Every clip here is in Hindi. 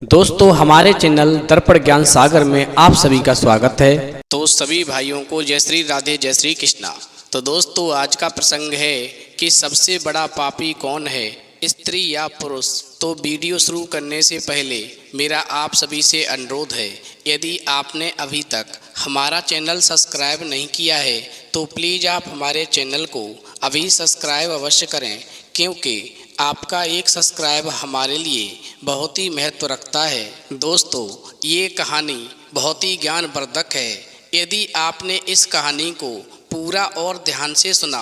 दोस्तों हमारे चैनल दर्पण ज्ञान सागर में आप सभी का स्वागत है। तो सभी भाइयों को जय श्री राधे जय श्री कृष्णा। तो दोस्तों आज का प्रसंग है कि सबसे बड़ा पापी कौन है, स्त्री या पुरुष। तो वीडियो शुरू करने से पहले मेरा आप सभी से अनुरोध है, यदि आपने अभी तक हमारा चैनल सब्सक्राइब नहीं किया है तो प्लीज़ आप हमारे चैनल को अभी सब्सक्राइब अवश्य करें, क्योंकि आपका एक सब्सक्राइब हमारे लिए बहुत ही महत्व रखता है। दोस्तों ये कहानी बहुत ही ज्ञानवर्धक है। यदि आपने इस कहानी को पूरा और ध्यान से सुना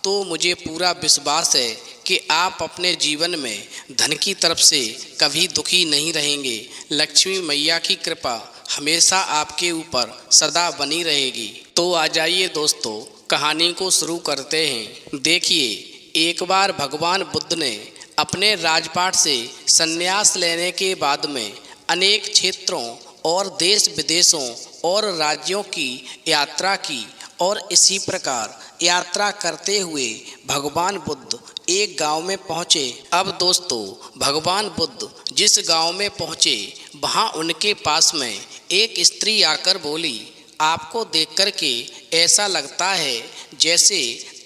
तो मुझे पूरा विश्वास है कि आप अपने जीवन में धन की तरफ से कभी दुखी नहीं रहेंगे। लक्ष्मी मैया की कृपा हमेशा आपके ऊपर सदा बनी रहेगी। तो आ जाइए दोस्तों, कहानी को शुरू करते हैं। देखिए, एक बार भगवान बुद्ध ने अपने राजपाट से संन्यास लेने के बाद में अनेक क्षेत्रों और देश विदेशों और राज्यों की यात्रा की, और इसी प्रकार यात्रा करते हुए भगवान बुद्ध एक गांव में पहुँचे। अब दोस्तों, भगवान बुद्ध जिस गांव में पहुँचे वहां उनके पास में एक स्त्री आकर बोली, आपको देखकर के ऐसा लगता है जैसे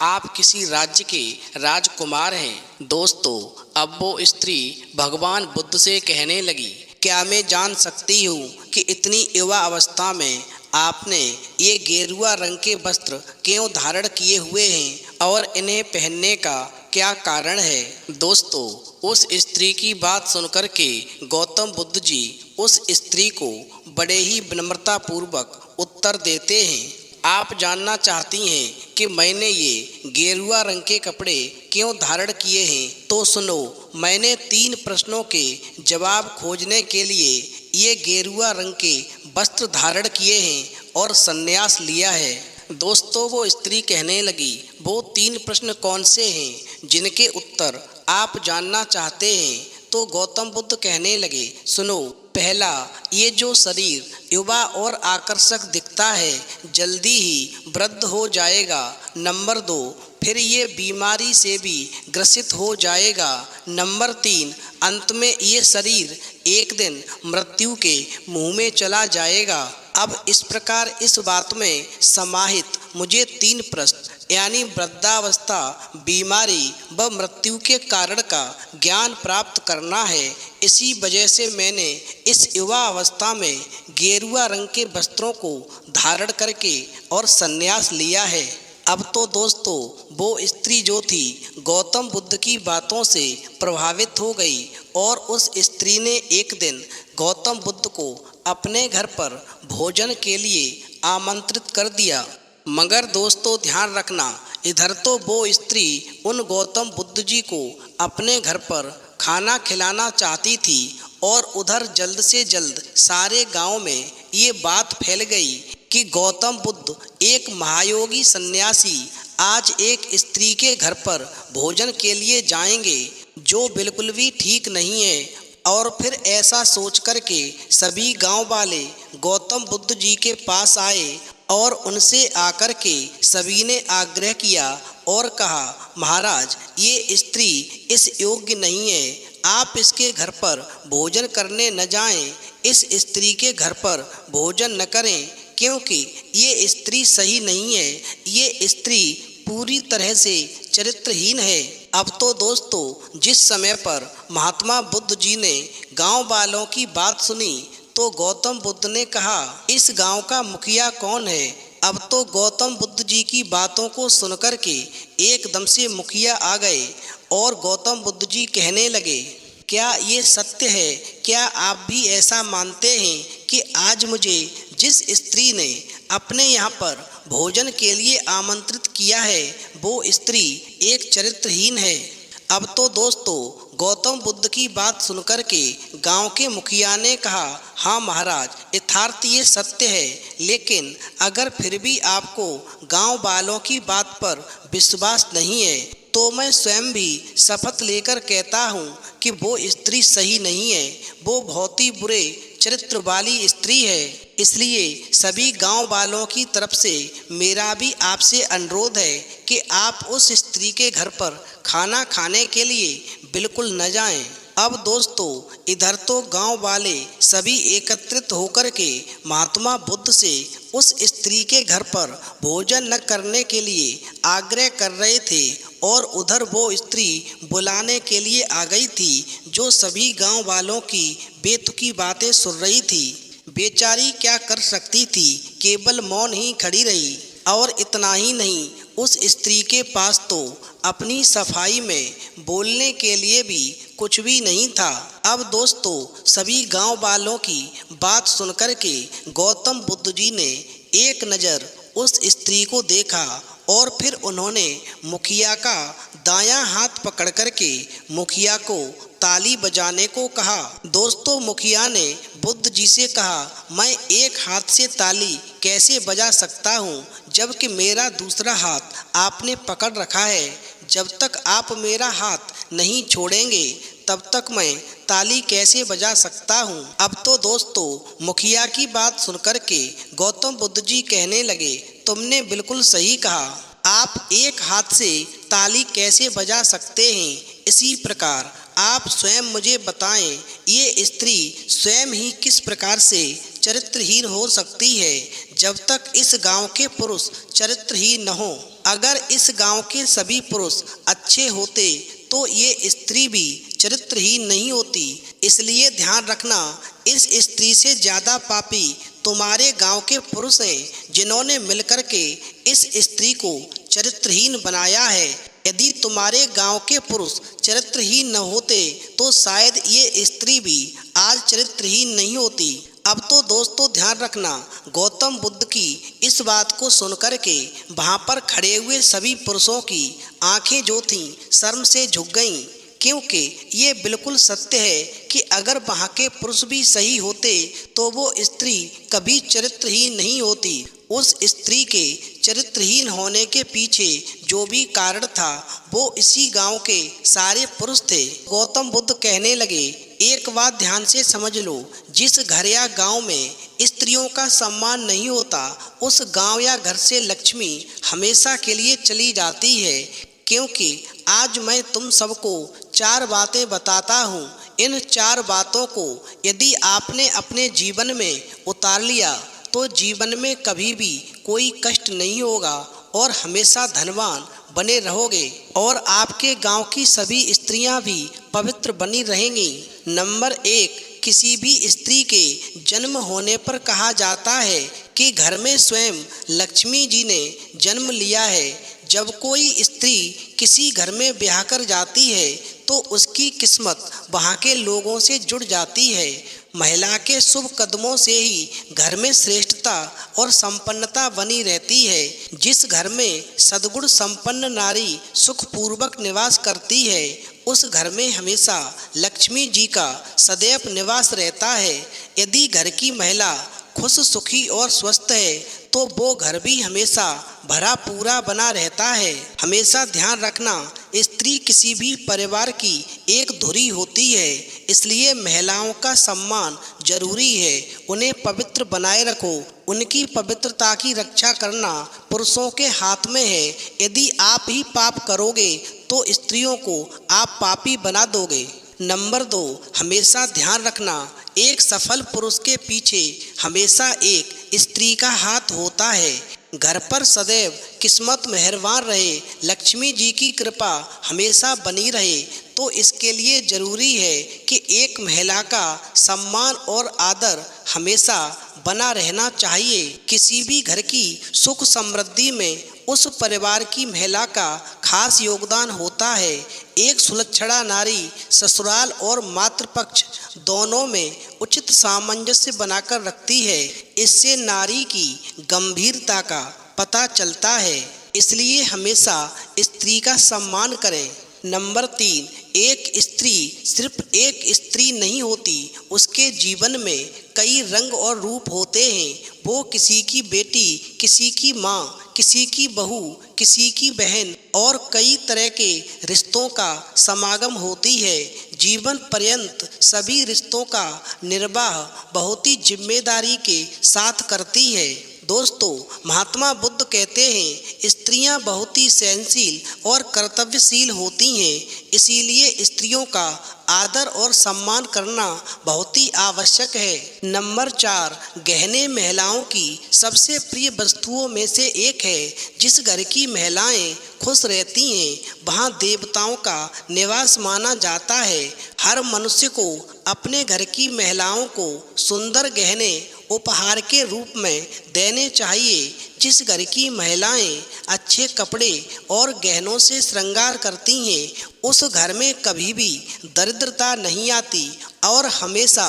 आप किसी राज्य के राजकुमार हैं। दोस्तों, अब वो स्त्री भगवान बुद्ध से कहने लगी, क्या मैं जान सकती हूँ कि इतनी युवा अवस्था में आपने ये गेरुआ रंग के वस्त्र क्यों धारण किए हुए हैं और इन्हें पहनने का क्या कारण है। दोस्तों, उस स्त्री की बात सुनकर के गौतम बुद्ध जी उस स्त्री को बड़े ही विनम्रता पूर्वक उत्तर देते हैं। आप जानना चाहती हैं कि मैंने ये गेरुआ रंग के कपड़े क्यों धारण किए हैं, तो सुनो। मैंने 3 प्रश्नों के जवाब खोजने के लिए ये गेरुआ रंग के वस्त्र धारण किए हैं और संन्यास लिया है। दोस्तों, वो स्त्री कहने लगी, वो 3 प्रश्न कौन से हैं जिनके उत्तर आप जानना चाहते हैं। तो गौतम बुद्ध कहने लगे, सुनो। पहला, ये जो शरीर युवा और आकर्षक दिखता है जल्दी ही वृद्ध हो जाएगा। नंबर 2, फिर ये बीमारी से भी ग्रसित हो जाएगा। नंबर 3, अंत में ये शरीर एक दिन मृत्यु के मुंह में चला जाएगा। अब इस प्रकार इस बात में समाहित मुझे 3 प्रश्न यानी वृद्धावस्था, बीमारी व मृत्यु के कारण का ज्ञान प्राप्त करना है। इसी वजह से मैंने इस युवा अवस्था में गेरुआ रंग के वस्त्रों को धारण करके और संन्यास लिया है। अब तो दोस्तों, वो स्त्री जो थी गौतम बुद्ध की बातों से प्रभावित हो गई और उस स्त्री ने एक दिन गौतम बुद्ध को अपने घर पर भोजन के लिए आमंत्रित कर दिया। मगर दोस्तों ध्यान रखना, इधर तो वो स्त्री उन गौतम बुद्ध जी को अपने घर पर खाना खिलाना चाहती थी और उधर जल्द से जल्द सारे गांव में ये बात फैल गई कि गौतम बुद्ध एक महायोगी सन्यासी आज एक स्त्री के घर पर भोजन के लिए जाएंगे, जो बिल्कुल भी ठीक नहीं है। और फिर ऐसा सोच कर के सभी गांव वाले गौतम बुद्ध जी के पास आए और उनसे आकर के सभी ने आग्रह किया और कहा, महाराज ये स्त्री इस योग्य नहीं है, आप इसके घर पर भोजन करने न जाएं। इस स्त्री के घर पर भोजन न करें, क्योंकि ये स्त्री सही नहीं है। ये स्त्री पूरी तरह से चरित्रहीन है। अब तो दोस्तों, जिस समय पर महात्मा बुद्ध जी ने गांव वालों की बात सुनी तो गौतम बुद्ध ने कहा, इस गांव का मुखिया कौन है। अब तो गौतम बुद्ध जी की बातों को सुनकर के एकदम से मुखिया आ गए और गौतम बुद्ध जी कहने लगे, क्या ये सत्य है? क्या आप भी ऐसा मानते हैं कि आज मुझे जिस स्त्री ने अपने यहाँ पर भोजन के लिए आमंत्रित किया है वो स्त्री एक चरित्रहीन है। अब तो दोस्तों, गौतम बुद्ध की बात सुनकर के गांव के मुखिया ने कहा, हाँ महाराज, यथार्थ ये सत्य है, लेकिन अगर फिर भी आपको गांव वालों की बात पर विश्वास नहीं है तो मैं स्वयं भी शपथ लेकर कहता हूँ कि वो स्त्री सही नहीं है। वो बहुत ही बुरे चरित्र वाली स्त्री है। इसलिए सभी गांव वालों की तरफ से मेरा भी आपसे अनुरोध है कि आप उस स्त्री के घर पर खाना खाने के लिए बिल्कुल न जाएं। अब दोस्तों इधर तो गांव वाले सभी एकत्रित होकर के महात्मा बुद्ध से उस स्त्री के घर पर भोजन न करने के लिए आग्रह कर रहे थे और उधर वो स्त्री बुलाने के लिए आ गई थी जो सभी गांव वालों की बेतुकी बातें सुन रही थी। बेचारी क्या कर सकती थी, केवल मौन ही खड़ी रही। और इतना ही नहीं, उस स्त्री के पास तो अपनी सफाई में बोलने के लिए भी कुछ भी नहीं था। अब दोस्तों सभी गांव वालों की बात सुनकर के गौतम बुद्ध जी ने एक नज़र उस स्त्री को देखा और फिर उन्होंने मुखिया का दायां हाथ पकड़ करके मुखिया को ताली बजाने को कहा। दोस्तों मुखिया ने बुद्ध जी से कहा, मैं एक हाथ से ताली कैसे बजा सकता हूँ जबकि मेरा दूसरा हाथ आपने पकड़ रखा है। जब तक आप मेरा हाथ नहीं छोड़ेंगे तब तक मैं ताली कैसे बजा सकता हूँ। अब तो दोस्तों मुखिया की बात सुनकर के गौतम बुद्ध जी कहने लगे, तुमने बिल्कुल सही कहा, आप एक हाथ से ताली कैसे बजा सकते हैं। इसी प्रकार आप स्वयं मुझे बताएं, ये स्त्री स्वयं ही किस प्रकार से चरित्रहीन हो सकती है जब तक इस गांव के पुरुष चरित्रहीन न हो। अगर इस गांव के सभी पुरुष अच्छे होते तो ये स्त्री भी चरित्रहीन नहीं होती। इसलिए ध्यान रखना, इस स्त्री से ज़्यादा पापी तुम्हारे गांव के पुरुष हैं जिन्होंने मिलकर के इस स्त्री को चरित्रहीन बनाया है। यदि तुम्हारे गांव के पुरुष चरित्रहीन न होते तो शायद ये स्त्री भी आज चरित्रहीन नहीं होती। अब तो दोस्तों ध्यान रखना, गौतम बुद्ध की इस बात को सुनकर के वहाँ पर खड़े हुए सभी पुरुषों की आंखें जो थीं शर्म से झुक गईं, क्योंकि ये बिल्कुल सत्य है कि अगर वहाँ के पुरुष भी सही होते तो वो स्त्री कभी चरित्रहीन नहीं होती। उस स्त्री के चरित्रहीन होने के पीछे जो भी कारण था वो इसी गांव के सारे पुरुष थे। गौतम बुद्ध कहने लगे, एक बात ध्यान से समझ लो, जिस घर या गांव में स्त्रियों का सम्मान नहीं होता उस गांव या घर से लक्ष्मी हमेशा के लिए चली जाती है। क्योंकि आज मैं तुम सबको 4 बातें बताता हूँ। इन 4 बातों को यदि आपने अपने जीवन में उतार लिया तो जीवन में कभी भी कोई कष्ट नहीं होगा और हमेशा धनवान बने रहोगे और आपके गांव की सभी स्त्रियां भी पवित्र बनी रहेंगी। नंबर 1, किसी भी स्त्री के जन्म होने पर कहा जाता है कि घर में स्वयं लक्ष्मी जी ने जन्म लिया है। जब कोई स्त्री किसी घर में ब्याह कर जाती है तो उसकी किस्मत वहाँ के लोगों से जुड़ जाती है। महिला के शुभ कदमों से ही घर में श्रेष्ठता और संपन्नता बनी रहती है। जिस घर में सद्गुण संपन्न नारी सुखपूर्वक निवास करती है उस घर में हमेशा लक्ष्मी जी का सदैव निवास रहता है। यदि घर की महिला खुश, सुखी और स्वस्थ है तो वो घर भी हमेशा भरा पूरा बना रहता है। हमेशा ध्यान रखना, स्त्री किसी भी परिवार की एक धुरी होती है, इसलिए महिलाओं का सम्मान जरूरी है। उन्हें पवित्र बनाए रखो। उनकी पवित्रता की रक्षा करना पुरुषों के हाथ में है। यदि आप ही पाप करोगे तो स्त्रियों को आप पापी बना दोगे। नंबर 2, हमेशा ध्यान रखना, एक सफल पुरुष के पीछे हमेशा एक स्त्री का हाथ होता है। घर पर सदैव किस्मत मेहरबान रहे, लक्ष्मी जी की कृपा हमेशा बनी रहे तो इसके लिए जरूरी है कि एक महिला का सम्मान और आदर हमेशा बना रहना चाहिए। किसी भी घर की सुख समृद्धि में उस परिवार की महिला का खास योगदान होता है। एक सुलक्षणा नारी ससुराल और मातृपक्ष दोनों में उचित सामंजस्य बनाकर रखती है। इससे नारी की गंभीरता का पता चलता है। इसलिए हमेशा स्त्री का सम्मान करें। नंबर 3, एक स्त्री सिर्फ एक स्त्री नहीं होती, उसके जीवन में कई रंग और रूप होते हैं। वो किसी की बेटी, किसी की माँ, किसी की बहू, किसी की बहन और कई तरह के रिश्तों का समागम होती है। जीवन पर्यंत सभी रिश्तों का निर्वाह बहुत ही जिम्मेदारी के साथ करती है। दोस्तों, महात्मा बुद्ध कहते हैं स्त्रियां बहुत ही सहनशील और कर्तव्यशील होती हैं। इसीलिए स्त्रियों का आदर और सम्मान करना बहुत ही आवश्यक है। नंबर 4, गहने महिलाओं की सबसे प्रिय वस्तुओं में से एक है। जिस घर की महिलाएं खुश रहती हैं वहां देवताओं का निवास माना जाता है। हर मनुष्य को अपने घर की महिलाओं को सुंदर गहने उपहार के रूप में देने चाहिए। जिस घर की महिलाएं अच्छे कपड़े और गहनों से श्रृंगार करती हैं उस घर में कभी भी दरिद्रता नहीं आती और हमेशा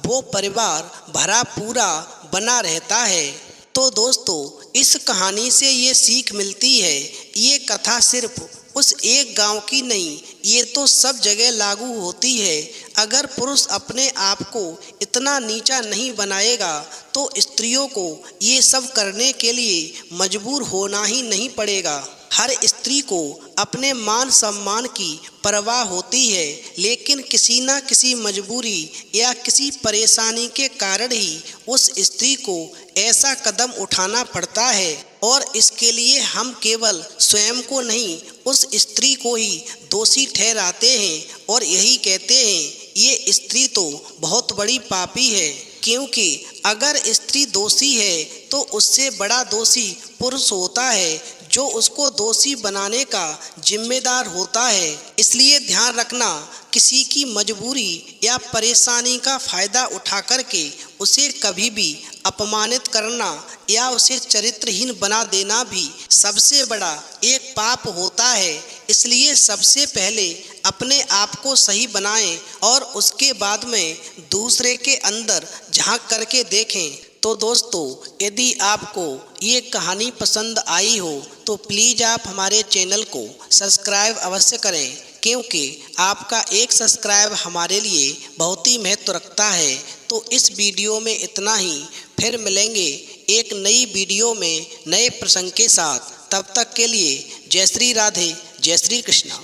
वो परिवार भरा पूरा बना रहता है। तो दोस्तों, इस कहानी से ये सीख मिलती है, ये कथा सिर्फ उस एक गांव की नहीं, ये तो सब जगह लागू होती है। अगर पुरुष अपने आप को इतना नीचा नहीं बनाएगा तो स्त्रियों को ये सब करने के लिए मजबूर होना ही नहीं पड़ेगा। हर स्त्री को अपने मान सम्मान की परवाह होती है, लेकिन किसी न किसी मजबूरी या किसी परेशानी के कारण ही उस स्त्री को ऐसा कदम उठाना पड़ता है और इसके लिए हम केवल स्वयं को नहीं उस स्त्री को ही दोषी ठहराते हैं और यही कहते हैं ये स्त्री तो बहुत बड़ी पापी है। क्योंकि अगर स्त्री दोषी है तो उससे बड़ा दोषी पुरुष होता है जो उसको दोषी बनाने का जिम्मेदार होता है। इसलिए ध्यान रखना, किसी की मजबूरी या परेशानी का फ़ायदा उठा करके उसे कभी भी अपमानित करना या उसे चरित्रहीन बना देना भी सबसे बड़ा एक पाप होता है। इसलिए सबसे पहले अपने आप को सही बनाएं और उसके बाद में दूसरे के अंदर झांक करके देखें। तो दोस्तों, यदि आपको ये कहानी पसंद आई हो तो प्लीज़ आप हमारे चैनल को सब्सक्राइब अवश्य करें, क्योंकि आपका एक सब्सक्राइब हमारे लिए बहुत ही महत्व रखता है। तो इस वीडियो में इतना ही, फिर मिलेंगे एक नई वीडियो में नए प्रसंग के साथ। तब तक के लिए जय श्री राधे, जय श्री कृष्णा।